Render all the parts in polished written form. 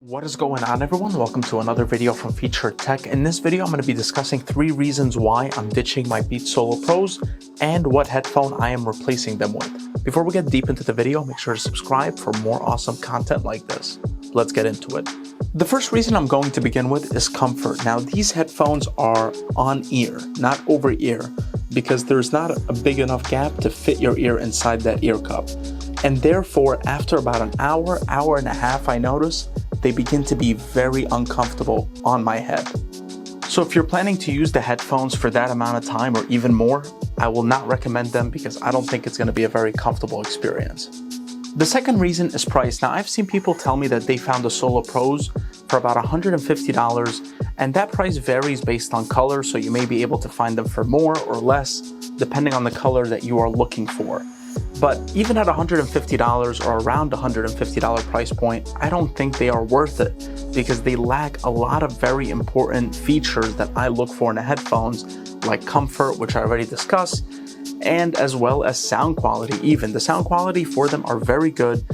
What is going on, everyone? Welcome to another video from Featured Tech. In this video, I'm going to be discussing 3 reasons why I'm ditching my Beats Solo Pros and what headphone I am replacing them with. Before we get deep into the video, make sure to subscribe for more awesome content like this. Let's get into it. The first reason I'm going to begin with is comfort. Now, these headphones are on ear, not over ear, because there's not a big enough gap to fit your ear inside that ear cup. And therefore, after about an hour, hour and a half, I notice they begin to be very uncomfortable on my head. So if you're planning to use the headphones for that amount of time or even more, I will not recommend them because I don't think it's going to be a very comfortable experience. The second reason is price. Now, I've seen people tell me that they found the Solo Pros for about $150, and that price varies based on color, so you may be able to find them for more or less depending on the color that you are looking for. But even at $150 or around $150 price point, I don't think they are worth it because they lack a lot of very important features that I look for in the headphones, like comfort, which I already discussed, and as well as sound quality. Even the sound quality for them are very good,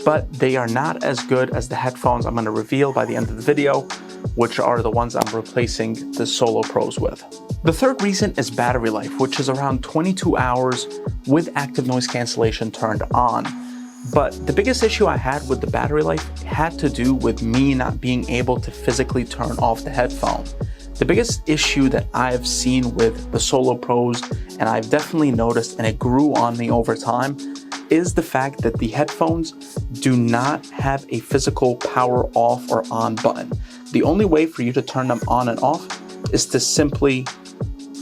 but they are not as good as the headphones I'm going to reveal by the end of the video, which are the ones I'm replacing the Solo Pros with. The third reason is battery life, which is around 22 hours with active noise cancellation turned on. But the biggest issue I had with the battery life had to do with me not being able to physically turn off the headphone. The biggest issue that I've seen with the Solo Pros, and I've definitely noticed, and it grew on me over time, is the fact that the headphones do not have a physical power off or on button. The only way for you to turn them on and off is to simply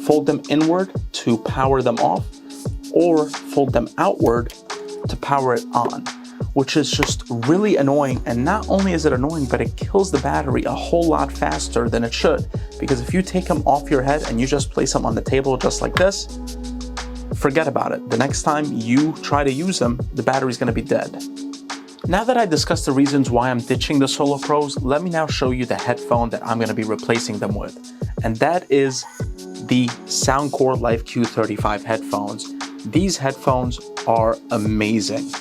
fold them inward to power them off, or fold them outward to power it on, which is just really annoying. And not only is it annoying, but it kills the battery a whole lot faster than it should. Because if you take them off your head and you just place them on the table just like this, forget about it. The next time you try to use them, the battery's going to be dead. Now that I discussed the reasons why I'm ditching the Solo Pros, let me now show you the headphone that I'm going to be replacing them with. And that is the Soundcore Life Q35 headphones. These headphones are amazing.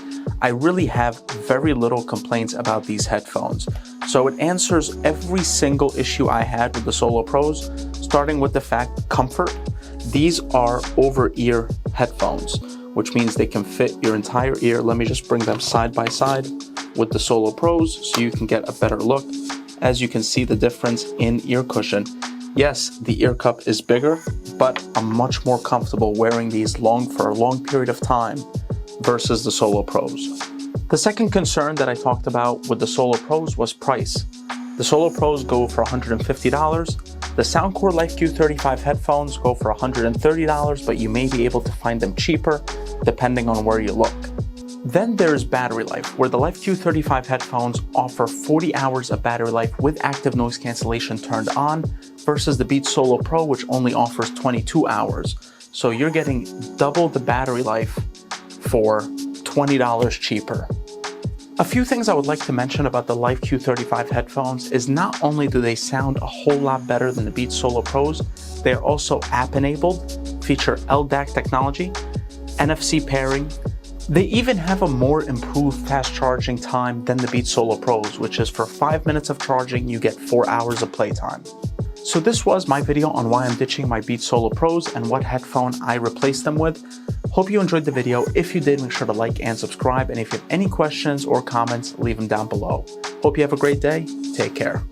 I really have very little complaints about these headphones. So it answers every single issue I had with the Solo Pros, starting with the fact comfort. These are over-ear headphones, which means they can fit your entire ear. Let me just bring them side by side with the Solo Pros so you can get a better look. As you can see the difference in ear cushion. Yes, the ear cup is bigger, but I'm much more comfortable wearing these for a long period of time versus the Solo Pros. The second concern that I talked about with the Solo Pros was price. The Solo Pros go for $150. The Soundcore Life Q35 headphones go for $130, but you may be able to find them cheaper depending on where you look. Then there's battery life, where the Life Q35 headphones offer 40 hours of battery life with active noise cancellation turned on versus the Beats Solo Pro, which only offers 22 hours. So you're getting double the battery life for $20 cheaper. A few things I would like to mention about the Life Q35 headphones is not only do they sound a whole lot better than the Beats Solo Pros, they are also app-enabled, feature LDAC technology, NFC pairing. They even have a more improved fast charging time than the Beats Solo Pros, which is for 5 minutes of charging, you get 4 hours of playtime. So this was my video on why I'm ditching my Beats Solo Pros and what headphone I replaced them with. Hope you enjoyed the video. If you did, make sure to like and subscribe. And if you have any questions or comments, leave them down below. Hope you have a great day. Take care.